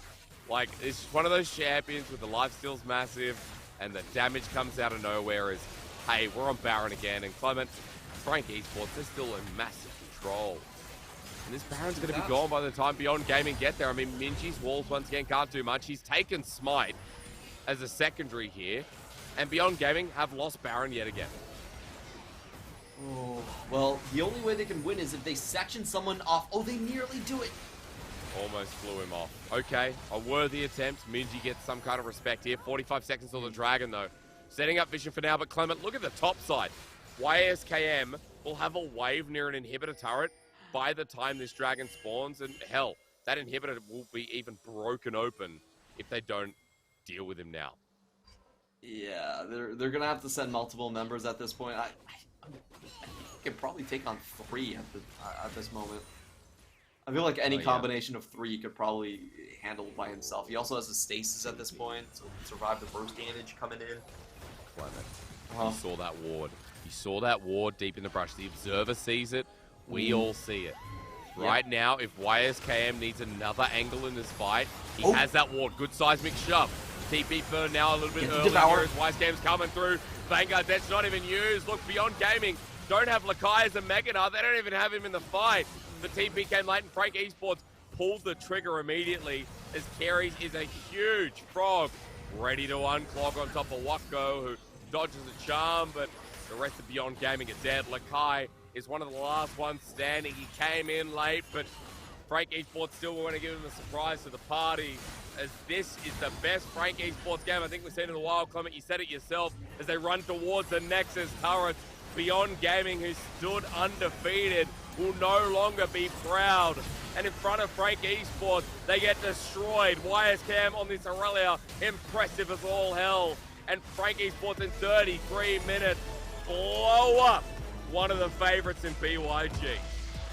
Like, it's one of those champions with the lifesteal's massive and the damage comes out of nowhere as, hey, we're on Baron again. And Clement, Frank Esports, they're still in massive control. And this Baron's going to be gone by the time Beyond Gaming get there. I mean, Minji's walls once again can't do much. He's taken Smite as a secondary here. And Beyond Gaming have lost Baron yet again. Oh, well, the only way they can win is if they section someone off. Oh, they nearly do it. Almost flew him off. Okay, a worthy attempt. Minji gets some kind of respect here. 45 seconds till the Dragon, though. Setting up vision for now, but Clement, look at the top side. YSKM will have a wave near an inhibitor turret by the time this Dragon spawns, and hell, that inhibitor will be even broken open if they don't deal with him now. Yeah, they're gonna have to send multiple members at this point. I can probably take on 3 at this moment. I feel like any combination of 3 could probably handle by himself. He also has a stasis at this point, so he can survive the burst damage coming in. Clement, you saw that ward. You saw that ward deep in the brush. The observer sees it. We all see it. Right now, if YSKM needs another angle in this fight, he has that ward. Good seismic shove. TP burn now a little bit early here as YSKM's coming through. Vanguard Dead's not even used. Look, Beyond Gaming don't have Lakai as a Meganar. They don't even have him in the fight. The TP came late and Frank Esports pulled the trigger immediately as Carries is a huge frog ready to unclog on top of Wako, who dodges a charm, but the rest of Beyond Gaming are dead. Lakai is one of the last ones standing. He came in late, but Frank Esports still want to give him a surprise to the party, as this is the best Frank Esports game I think we've seen in a while. Clement, you said it yourself, as they run towards the Nexus turret. Beyond Gaming, who stood undefeated, will no longer be proud. And in front of Frank Esports, they get destroyed. YSKM on this Aurelia, impressive as all hell. And Frank Esports in 33 minutes blow up one of the favorites in BYG.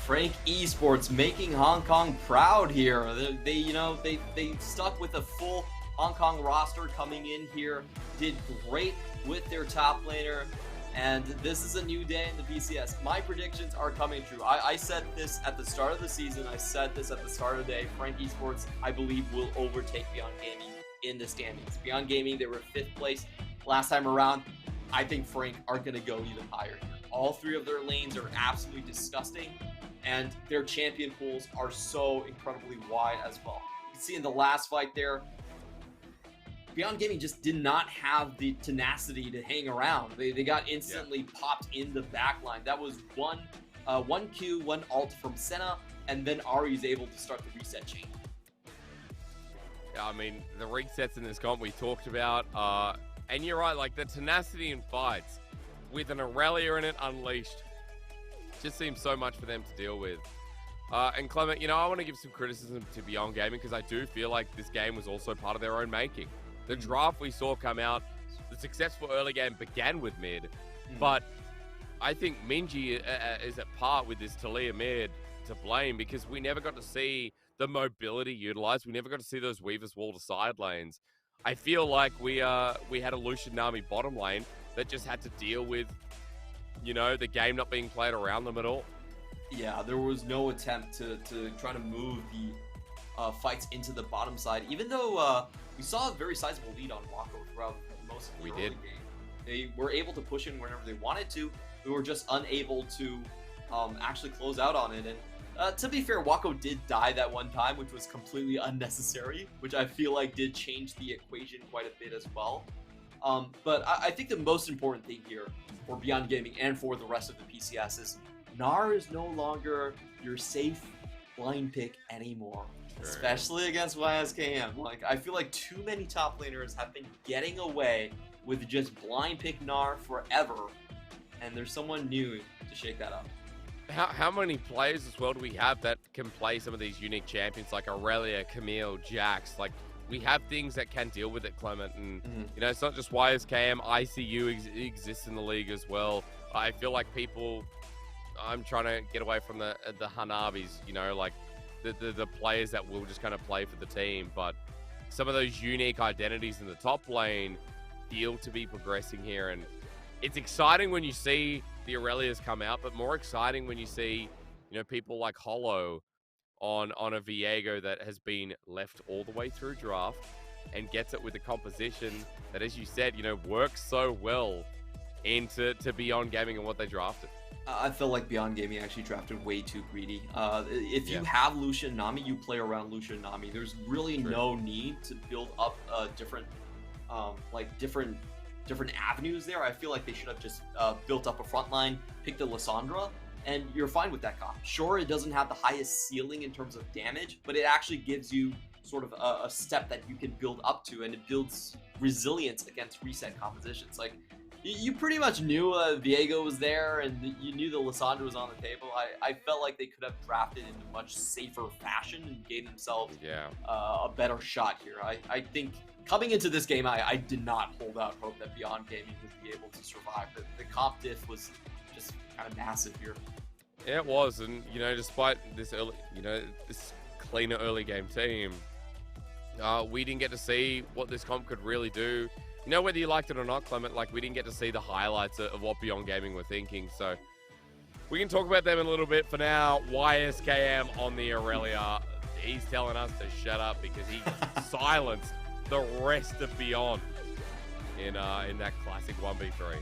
Frank Esports making Hong Kong proud here. They stuck with a full Hong Kong roster coming in here, did great with their top laner, and this is a new day in the PCS. My predictions are coming true. I said this at the start of the season. I said this at the start of the day. Frank Esports, I believe, will overtake Beyond Gaming in the standings. Beyond Gaming, they were 5th place last time around. I think Frank are going to go even higher here. All 3 of their lanes are absolutely disgusting, and their champion pools are so incredibly wide as well. You can see in the last fight there, Beyond Gaming just did not have the tenacity to hang around. They got instantly popped in the back line. That was one Q, one ult from Senna, and then Ari is able to start the reset chain. Yeah, I mean, the resets in this comp we talked about, and you're right, like the tenacity in fights with an Aurelia in it unleashed just seems so much for them to deal with. And Clement, I want to give some criticism to Beyond Gaming because I do feel like this game was also part of their own making. The draft we saw come out, the successful early game began with mid, but I think Minji is at part with this Talia mid to blame because we never got to see the mobility utilized. We never got to see those Weavers wall to side lanes. I feel like we had a Lucian Nami bottom lane that just had to deal with, the game not being played around them at all. Yeah, there was no attempt to try to move the fights into the bottom side, even though we saw a very sizable lead on Wako throughout most of the early game. They were able to push in whenever they wanted to. We were just unable to actually close out on it. And to be fair, Wako did die that one time, which was completely unnecessary, which I feel like did change the equation quite a bit as well. But I think the most important thing here for Beyond Gaming and for the rest of the PCS is Gnar is no longer your safe blind pick anymore, especially against YSKM. Like, I feel like too many top laners have been getting away with just blind pick Gnar forever, and there's someone new to shake that up. How many players as well do we have that can play some of these unique champions like Aurelia, Camille, Jax? Like, we have things that can deal with it, Clement, and it's not just YSKM. ICU exists in the league as well. I feel like I'm trying to get away from the Hanabis, like the players that will just kind of play for the team. But some of those unique identities in the top lane feel to be progressing here, and it's exciting when you see the Aurelias come out, but more exciting when you see, people like Hollow on a Viego that has been left all the way through draft and gets it with a composition that, as you said, works so well into Beyond Gaming and what they drafted. I feel like Beyond Gaming actually drafted way too greedy. If you have Lucian Nami, you play around Lucian Nami. There's really no need to build up different avenues there. I feel like they should have just built up a front line, picked a Lissandra, and you're fine with that comp. Sure, it doesn't have the highest ceiling in terms of damage, but it actually gives you sort of a step that you can build up to, and it builds resilience against reset compositions. Like, you pretty much knew Viego was there, and you knew the Lissandra was on the table. I felt like they could have drafted in a much safer fashion and gave themselves a better shot here. I think coming into this game, I did not hold out hope that Beyond Gaming would be able to survive. The comp diff was just kind of massive here. Yeah, it was, and despite this early, this cleaner early game team, we didn't get to see what this comp could really do. Whether you liked it or not, Clement, like, we didn't get to see the highlights of what Beyond Gaming were thinking. So we can talk about them in a little bit. For now, YSKM on the Aurelia. He's telling us to shut up because he silenced the rest of Beyond in that classic 1v3.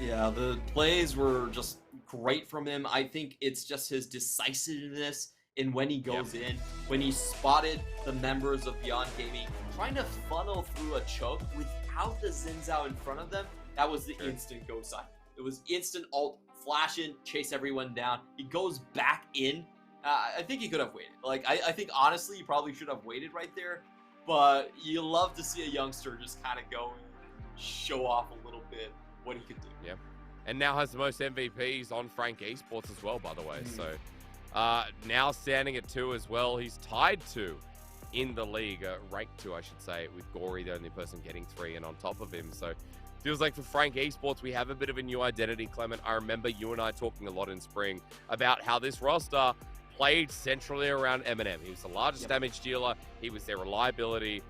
Yeah, the plays were just great from him. I think it's just his decisiveness in when he goes in, when he spotted the members of Beyond Gaming trying to funnel through a choke without the Xin Zhao in front of them. That was the instant go sign. It was instant ult, flash in, chase everyone down. He goes back in. I think he could have waited. Like, I think honestly, he probably should have waited right there. But you love to see a youngster just kind of go and show off a little bit what he could do. Yeah. And now has the most MVPs on Frank Esports as well, by the way. So now standing at 2 as well. He's tied 2 in the league, ranked 2, I should say, with Gory, the only person getting 3 and on top of him. So feels like for Frank Esports, we have a bit of a new identity, Clement. I remember you and I talking a lot in spring about how this roster played centrally around Eminem. He was the largest damage dealer. He was their reliability.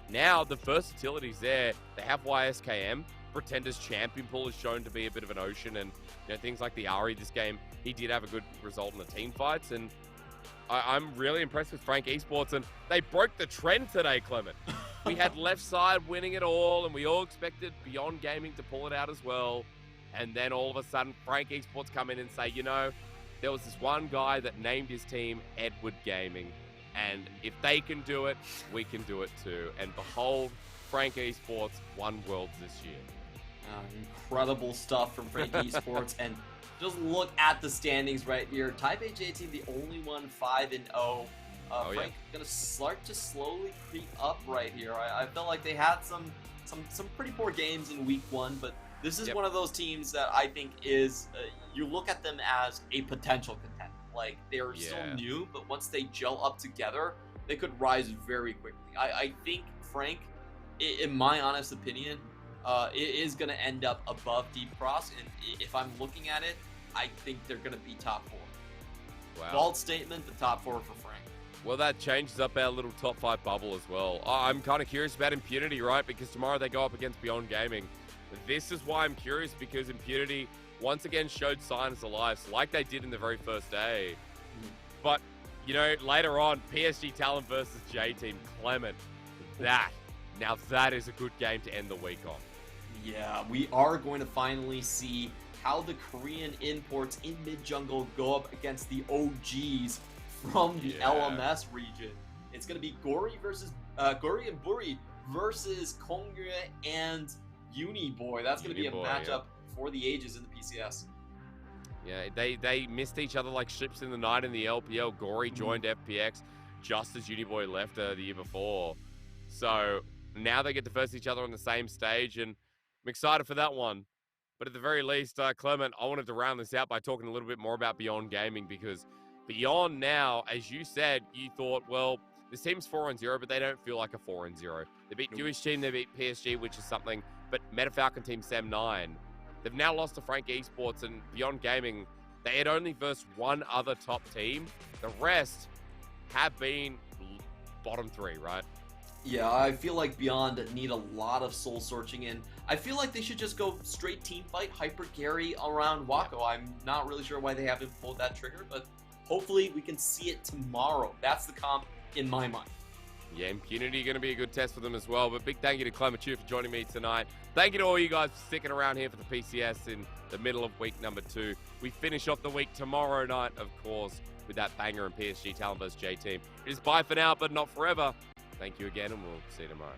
Now the versatility's there. They have YSKM. Pretenders champion pool is shown to be a bit of an ocean, and things like the Ari this game, he did have a good result in the team fights, and I'm really impressed with Frank Esports, and they broke the trend today, Clement. We had left side winning it all, and we all expected Beyond Gaming to pull it out as well, and then all of a sudden Frank Esports come in and say, there was this one guy that named his team Edward Gaming, and if they can do it, we can do it too. And behold, Frank Esports won Worlds this year. Incredible stuff from Frank Esports, and just look at the standings right here. Type HA team, the only one 5-0. Frank gonna start to slowly creep up right here. I felt like they had some pretty poor games in week 1, but this is one of those teams that I think is you look at them as a potential contender. Like, they're still new, but once they gel up together, they could rise very quickly. I think Frank, in my honest opinion, it is going to end up above Deep Cross, and if I'm looking at it, I think they're going to be top 4. Wow. Bold statement, the top 4 for Frank. Well, that changes up our little top 5 bubble as well. I'm kind of curious about Impunity, right? Because tomorrow they go up against Beyond Gaming. This is why I'm curious, because Impunity once again showed signs of life, like they did in the very first day. But, later on, PSG Talent versus J-Team, Clement, now that is a good game to end the week on. Yeah, we are going to finally see how the Korean imports in mid-jungle go up against the OGs from the LMS region. It's going to be Gori and Buri versus Kongre and Uniboy. That's going to be a matchup for the ages in the PCS. Yeah, they missed each other like ships in the night in the LPL. Gori joined FPX just as Uniboy left the year before. So now they get to face each other on the same stage, and I'm excited for that one. But at the very least, Clement, I wanted to round this out by talking a little bit more about Beyond Gaming, because Beyond now, as you said, you thought, well, this team's 4-0, but they don't feel like a 4-0. They beat Jewish team, they beat PSG, which is something, but MetaFalcon team Sam 9. They've now lost to Frank Esports, and Beyond Gaming, they had only versed one other top team. The rest have been bottom 3, right? Yeah, I feel like Beyond need a lot of soul searching, and I feel like they should just go straight team fight, Hyper Gary around Wako. I'm not really sure why they haven't pulled that trigger, but hopefully we can see it tomorrow. That's the comp in my mind. Yeah, Impunity going to be a good test for them as well. But big thank you to Clement for joining me tonight. Thank you to all you guys for sticking around here for the PCS in the middle of week number 2. We finish off the week tomorrow night, of course, with that banger in PSG Talent vs J-Team. It is bye for now, but not forever. Thank you again, and we'll see you tomorrow.